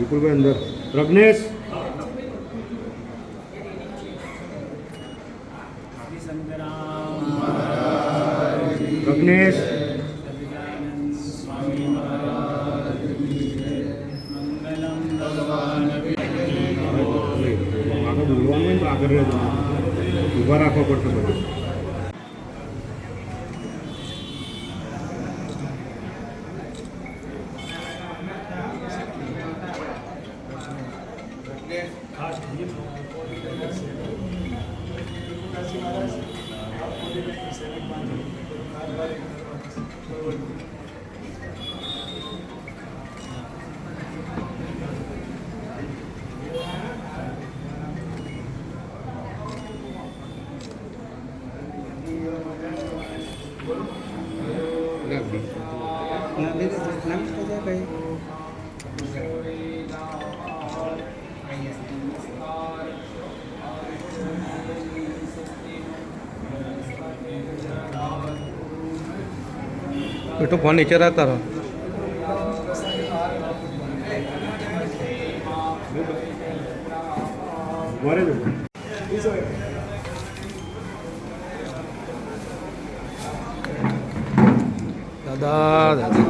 વિપુલભાઈ અંદર પ્રજ્ઞેશ પ્રજ્ઞેશ આગળ બોલવાનું હોય તો આગળ ઊભા રાખવા પડશે બધું. बेटो फोन नीचे रहता रहो दादा दादा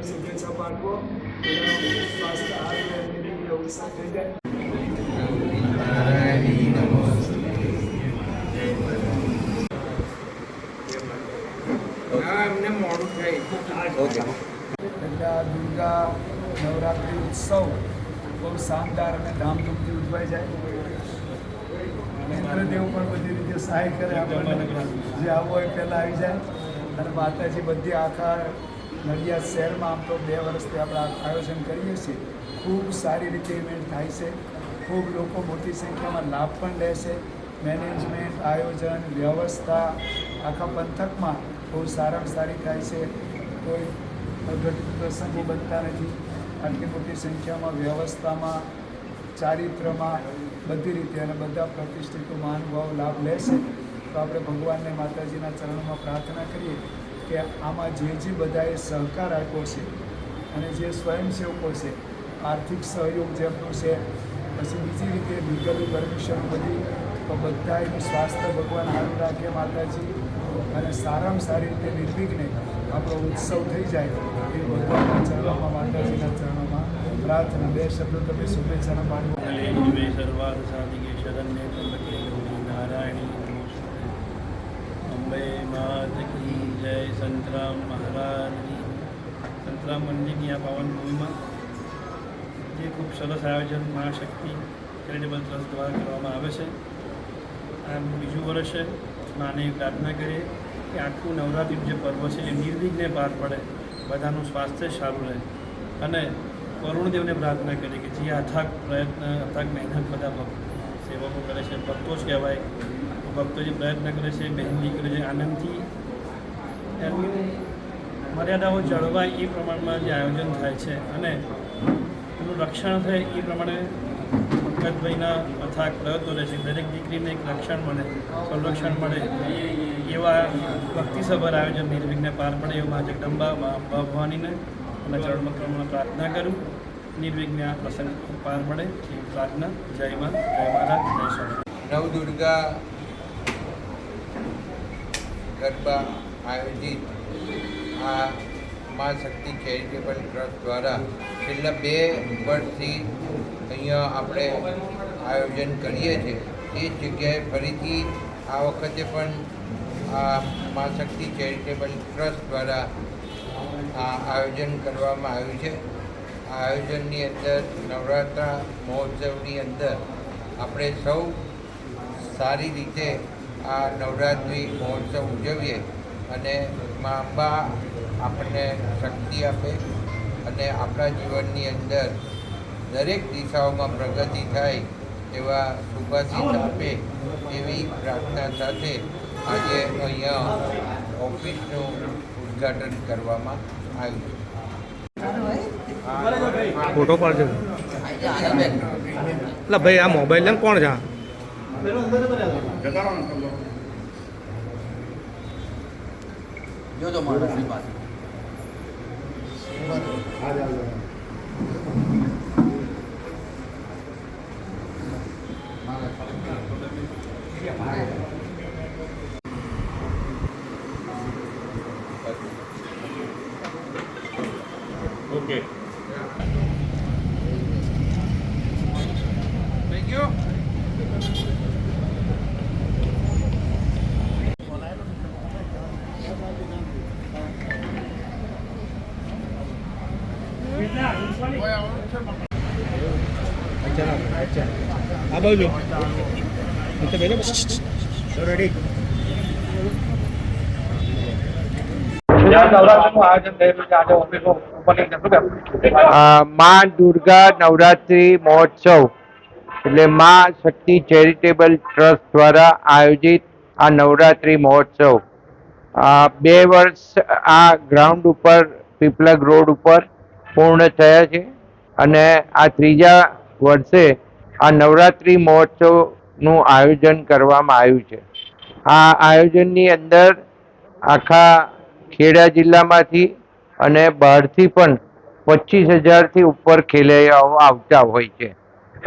શુભેચ્છા પાઠવો. સ્વાસ્થ્ય આરોગ્ય વ્યવસ્થા થઈ જાય. દુર્ગા નવરાત્રિ ઉત્સવ બહુ શાનદાર અને ધામધૂમથી ઉજવાઈ જાય. ઇન્દ્રદેવ પણ બધી રીતે સહાય કરે આપણને, જે આવો હોય પહેલાં આવી જાય. અને માતાજી બધી આખા નડિયાદ શહેરમાં આમ તો 2 વર્ષથી આપણે આયોજન કરીએ છીએ. ખૂબ સારી રીતે ઇવેન્ટ થાય છે. ખૂબ લોકો મોટી સંખ્યામાં લાભ પણ લે છે. મેનેજમેન્ટ, આયોજન, વ્યવસ્થા આખા પંથકમાં બહુ સારામાં સારી થાય છે. કોઈ અઘટિત પ્રસંગો બનતા નથી. આટલી મોટી સંખ્યામાં વ્યવસ્થામાં, ચારિત્રમાં, બધી રીતે અને બધા પ્રતિષ્ઠિતો મહાનુભાવો લાભ લેશે. તો આપણે ભગવાનને, માતાજીના ચરણોમાં પ્રાર્થના કરીએ કે આમાં જે બધાએ સહકાર આપ્યો છે અને જે સ્વયંસેવકો છે, આર્થિક સહયોગ જેમનો છે, પછી બીજી રીતે લીગલી પરમિશન બધી, તો બધા એનું સ્વાસ્થ્ય ભગવાન સારું રાખે માતાજી, અને સારામાં સારી રીતે નિર્વિઘ્ને આપણો ઉત્સવ થઈ જાય એ ભગવાનના ચરણોમાં, માતાજીના ચરણોમાં પ્રાર્થના. 2 શબ્દો તમે શુભેચ્છાના પાઠવો. અંબે માત કી જય. સંતરામ મહારાજની, સંતરામ મંદિરની આ પાવન ભૂમિમાં જે ખૂબ સરસ આયોજન મહાશક્તિ ચેરિટેબલ ટ્રસ્ટ દ્વારા કરવામાં આવે છે. આ બીજું વર્ષ છે. માને પ્રાર્થના કરીએ કે આખું નવરાત્રિ જે પર્વ છે એ નિર્વિઘ્ને પાર પડે, બધાનું સ્વાસ્થ્ય સારું રહે. અને વરુણદેવને પ્રાર્થના કરીએ કે જે અથાગ પ્રયત્ન, અથાગ મહેનત બધા સેવકો કરે છે, ભક્તો જ કહેવાય, ભક્તો જે પ્રયત્ન કરે છે, મહેંદી કરે છે, આનંદથી એમની મર્યાદાઓ જળવાય એ પ્રમાણમાં જે આયોજન થાય છે અને એનું રક્ષણ થાય એ પ્રમાણે પંકજભાઈના અથાગ પ્રયત્નો રહે છે. દરેક દીકરીને એક રક્ષણ મળે, સંરક્ષણ મળે એવા ભક્તિસભર આયોજન નિર્વિઘ્ને પાર પડે એવું મા જગદંબા, મા ભવાનીને અને ચરણમાં પ્રાર્થના કરું. નિર્વિઘ્ને આ પ્રસંગ પાર પડે એ પ્રાર્થના. જય મા, જય મહારાજ, જય સ્વામી. નવદુર્ગા ગરબા આયોજિત આ મા શક્તિ ચેરિટેબલ ટ્રસ્ટ દ્વારા છેલ્લા 2 વર્ષથી અહીંયા આપણે આયોજન કરીએ છીએ. એ જગ્યાએ ફરીથી આ વખતે પણ આ મા શક્તિ ચેરિટેબલ ટ્રસ્ટ દ્વારા આ આયોજન કરવામાં આવ્યું છે. આ આયોજનની અંદર નવરાત્રા મહોત્સવની અંદર આપણે સૌ સારી રીતે આ નવરાત્રિ મહોત્સવ ઉજવીએ અને મા અંબા આપણને શક્તિ આપે અને આપણા જીવનની અંદર દરેક દિશાઓમાં પ્રગતિ થાય એવા શુભાશીષ આપે એવી પ્રાર્થના સાથે આજે અહીંયા ઓફિસનું ઉદ્ઘાટન કરવામાં આવ્યું. फोटो पाड़ એટલે ભાઈ આ મોબાઈલ લઈને કોણ છે? જતા રહો ને તમે. હાલ, હાલ. ઓકે. થઈ ગયું? આ બાજુ રેડી. માં દુર્ગા નવરાત્રિ મહોત્સવ એટલે માં શક્તિ ચેરિટેબલ ટ્રસ્ટ દ્વારા આયોજિત આ નવરાત્રિ મહોત્સવ 2 વર્ષ આ ગ્રાઉન્ડ ઉપર પીપલગ રોડ ઉપર પૂર્ણ થયા છે અને આ 3જા વર્ષે આ નવરાત્રિ મહોત્સવનું આયોજન કરવામાં આવ્યું છે. આ આયોજનની અંદર આખા ખેડા જિલ્લામાંથી અને બહારથી પણ 25,000થી ઉપર ખેલૈયાઓ આવતા હોય છે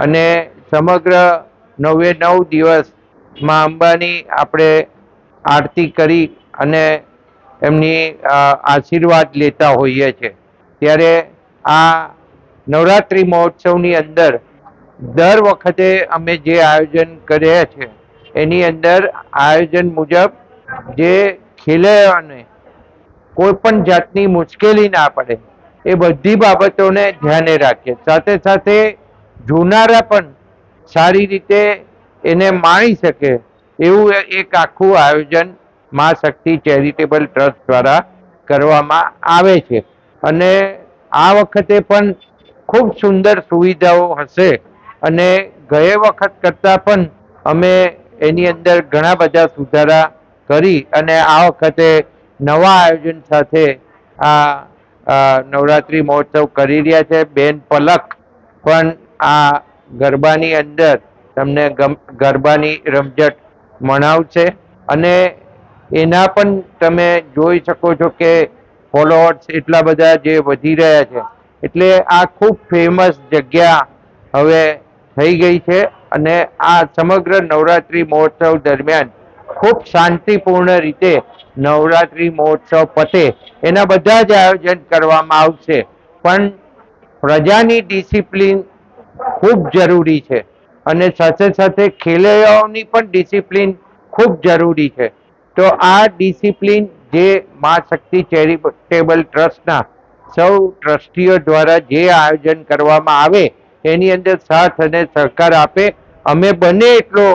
અને સમગ્ર 9 દિવસ માં અંબાની આપણે આરતી કરી અને એમની આશીર્વાદ લેતા હોઈએ છીએ. ત્યારે આ નવરાત્રિ મહોત્સવની અંદર દર વખતે અમે જે આયોજન કર્યા છે એની અંદર આયોજન મુજબ જે ખેલૈયાઓને કોઈ પણ જાતની મુશ્કેલી ના પડે એ બધી બાબતોને ધ્યાને રાખીએ. સાથે સાથે જોનારા પણ સારી રીતે એને માણી શકે એવું એક આખું આયોજન માં શક્તિ ચેરિટેબલ ટ્રસ્ટ દ્વારા કરવામાં આવે છે અને આ વખતે પણ ખૂબ સુંદર સુવિધાઓ હશે અને ગયા વખત કરતાં પણ અમે એની અંદર ઘણા બધા સુધારા કરી અને આ વખતે નવા આયોજન સાથે આ નવરાત્રિ મહોત્સવ કરી રહ્યા છે. બેન પલક પણ આ ગરબાની અંદર તમને ગરબાની રમઝટ મનાવશે અને એના પણ તમે જોઈ શકો છો કે ફોલોઅર્સ એટલા બધા જે વધી રહ્યા છે એટલે આ ખૂબ ફેમસ જગ્યા હવે થઈ ગઈ છે અને આ સમગ્ર નવરાત્રિ મહોત્સવ દરમિયાન ખૂબ શાંતિપૂર્ણ રીતે નવરાત્રિ મહોત્સવ પતે એના બધા જ આયોજન કરવામાં આવશે. પણ પ્રજાની ડિસિપ્લિન ખૂબ જરૂરી છે અને સાથે સાથે ખેલૈયાઓની પણ ડિસિપ્લિન ખૂબ જરૂરી છે. તો આ ડિસિપ્લિન જે માં શક્તિ ચેરિટેબલ ટ્રસ્ટના સૌ ટ્રસ્ટીઓ દ્વારા જે આયોજન કરવામાં આવે એની અંદર સાથ અને સહકાર આપે. અમે બને એટલો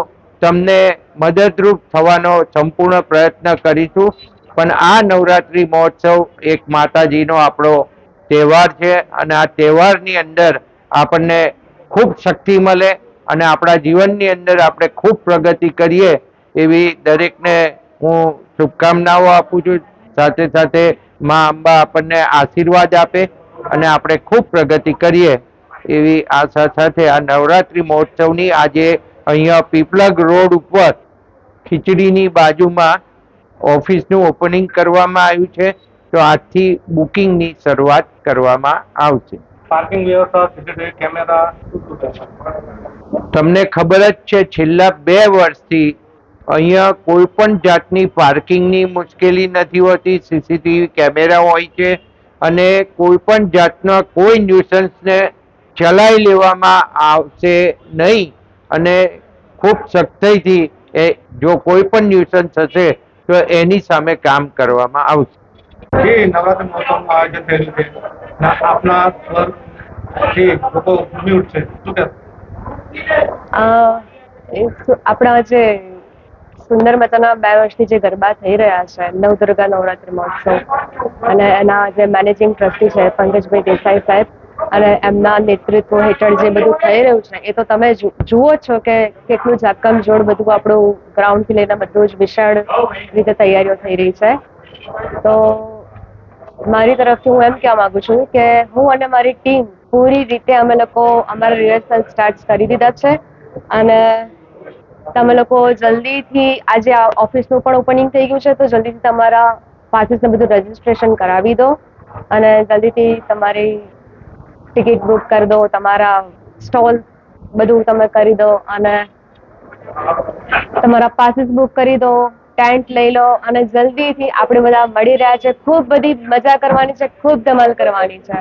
તમને મદદરૂપ થવાનો સંપૂર્ણ પ્રયત્ન કરીશું. પણ આ નવરાત્રિ મહોત્સવ એક માતાજીનો આપણો તહેવાર છે અને આ તહેવારની અંદર આપણને ખૂબ શક્તિ મળે અને આપણા જીવનની અંદર આપણે ખૂબ પ્રગતિ કરીએ એવી દરેકને હું શુભકામનાઓ આપું છું. સાથે સાથે માં અંબા આપણને આશીર્વાદ આપે અને આપણે ખૂબ પ્રગતિ કરીએ એવી આશા સાથે આ નવરાત્રિ મહોત્સવની આજે અહીંયા પીપલગ રોડ ઉપર ખીચડીની બાજુમાં ઓફિસનું ઓપનિંગ કરવામાં આવ્યું છે. તો આજથી બુકિંગની શરૂઆત કરવામાં આવશે. પાર્કિંગ વ્યવસ્થા સીસીટીવી કેમેરા તમને ખબર જ છે છેલ્લા 2 વર્ષથી અહીંયા કોઈ પણ જાતની પાર્કિંગની મુશ્કેલી નથી હોતી. સીસીટીવી કેમેરા હોય છે અને કોઈ પણ જાતના કોઈ ન્યુસન્સને ચલાવી લેવામાં આવશે નહીં અને ખૂબ સખ્તાઈથી જો કોઈ પણ ન્યુસન્સ હશે તો એની સામે કામ કરવામાં આવશે. જે નવરાત્રિ મહોત્સવનું આયોજન થયેલું છે આપના સ્વરથી લોકો ઝૂમી ઉઠશે શું કહેશો? આપણા જે સુંદર મજાના 2 વર્ષથી જે ગરબા થઈ રહ્યા છે નવદુર્ગા નવરાત્રિ મહોત્સવ અને એના જે મેનેજિંગ ટ્રસ્ટી છે પંકજભાઈ દેસાઈ સાહેબ અને એમના નેતૃત્વ હેઠળ જે બધું થઈ રહ્યું છે એ તો તમે જુઓ છો કે કેટલું જાકમજોડ બધું આપણું ગ્રાઉન્ડથી લઈને બધું જ વિશાળ રીતે તૈયારીઓ થઈ રહી છે. તો મારી તરફથી હું એમ કહેવા માંગુ છું કે હું અને મારી ટીમ પૂરી રીતે અમે લોકો અમારા રિહર્સલ સ્ટાર્ટ કરી દીધા છે અને તમે લોકો જલ્દીથી આજે આ ઓફિસનું પણ ઓપનિંગ થઈ ગયું છે તો જલ્દીથી તમારા પાસીસને બધું રજીસ્ટ્રેશન કરાવી દો અને જલ્દીથી તમારી ટિકિટ બુક કરી દો, તમારા સ્ટોલ બધું તમે કરી દો અને તમારા પાસીસ બુક કરી દો, ટેન્ટ લઈ લો અને જલ્દીથી આપણે બધા મળી રહ્યા છે. ખૂબ બધી મજા કરવાની છે, ખૂબ ધમાલ કરવાની છે.